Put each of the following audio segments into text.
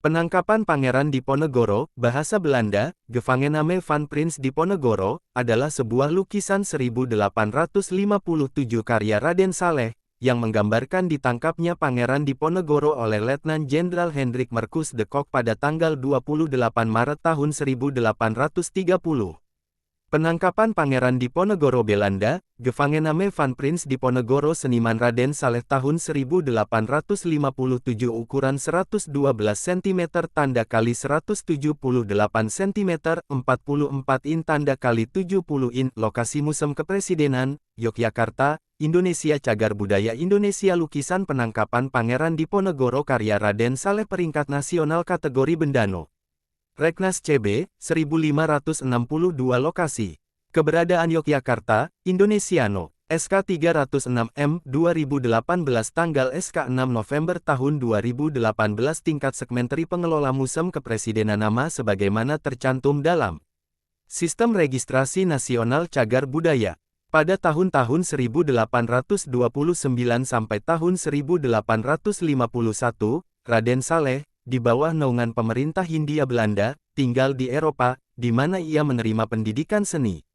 Penangkapan Pangeran Diponegoro, bahasa Belanda, Gevangename van Prins Diponegoro, adalah sebuah lukisan 1857 karya Raden Saleh, yang menggambarkan ditangkapnya Pangeran Diponegoro oleh Letnan Jenderal Hendrik Marcus de Kock pada tanggal 28 Maret tahun 1830. Penangkapan Pangeran Diponegoro Belanda, Gevangename van Prins Diponegoro seniman Raden Saleh tahun 1857 ukuran 112 cm tanda kali 178 cm 44 in tanda kali 70 in lokasi Museum Kepresidenan, Yogyakarta, Indonesia Cagar Budaya Indonesia Lukisan penangkapan Pangeran Diponegoro karya Raden Saleh peringkat nasional kategori Bendano. Reknas CB, 1562 lokasi. Keberadaan Yogyakarta, Indonesiano, SK 306M 2018 tanggal SK 6 November tahun 2018 tingkat segmenteri pengelola Museum Kepresidenan nama sebagaimana tercantum dalam Sistem Registrasi Nasional Cagar Budaya. Pada tahun-tahun 1829 sampai tahun 1851, Raden Saleh, di bawah naungan pemerintah Hindia Belanda, tinggal di Eropa, di mana ia menerima pendidikan seni.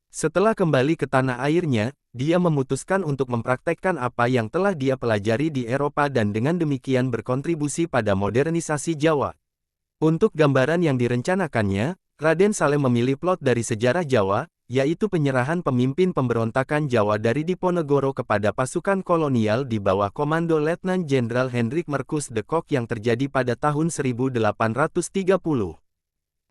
Setelah kembali ke tanah airnya, dia memutuskan untuk mempraktekkan apa yang telah dia pelajari di Eropa dan dengan demikian berkontribusi pada modernisasi Jawa. Untuk gambaran yang direncanakannya, Raden Saleh memilih plot dari sejarah Jawa, yaitu penyerahan pemimpin pemberontakan Jawa dari Diponegoro kepada pasukan kolonial di bawah komando Letnan Jenderal Hendrik Marcus de Kock yang terjadi pada tahun 1830.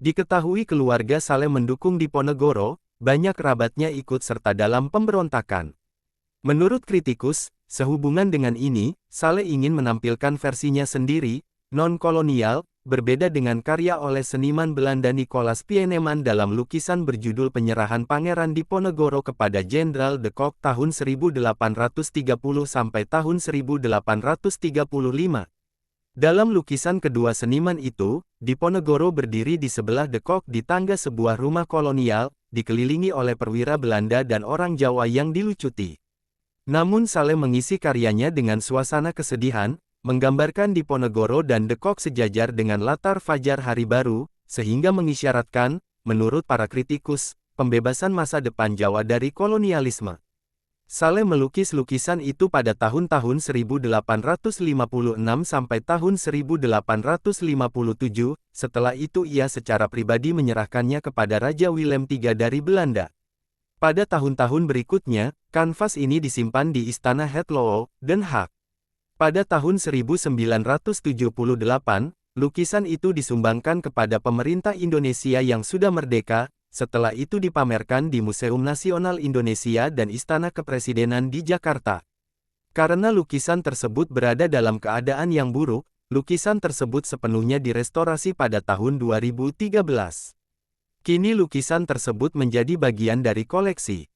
Diketahui keluarga Saleh mendukung Diponegoro, banyak kerabatnya ikut serta dalam pemberontakan. Menurut kritikus, sehubungan dengan ini, Saleh ingin menampilkan versinya sendiri, non-kolonial, berbeda dengan karya oleh seniman Belanda Nicolaas Pieneman dalam lukisan berjudul Penyerahan Pangeran Diponegoro kepada Jenderal de Kock tahun 1830 sampai tahun 1835. Dalam lukisan kedua seniman itu, Diponegoro berdiri di sebelah de Kock di tangga sebuah rumah kolonial, dikelilingi oleh perwira Belanda dan orang Jawa yang dilucuti. Namun Saleh mengisi karyanya dengan suasana kesedihan, menggambarkan Diponegoro dan de Kock sejajar dengan latar Fajar Hari Baru, sehingga mengisyaratkan, menurut para kritikus, pembebasan masa depan Jawa dari kolonialisme. Saleh melukis lukisan itu pada tahun-tahun 1856 sampai tahun 1857, setelah itu ia secara pribadi menyerahkannya kepada Raja Willem III dari Belanda. Pada tahun-tahun berikutnya, kanvas ini disimpan di Istana Het Loo, Den Haag. Pada tahun 1978, lukisan itu disumbangkan kepada pemerintah Indonesia yang sudah merdeka, setelah itu dipamerkan di Museum Nasional Indonesia dan Istana Kepresidenan di Jakarta. Karena lukisan tersebut berada dalam keadaan yang buruk, lukisan tersebut sepenuhnya direstorasi pada tahun 2013. Kini lukisan tersebut menjadi bagian dari koleksi.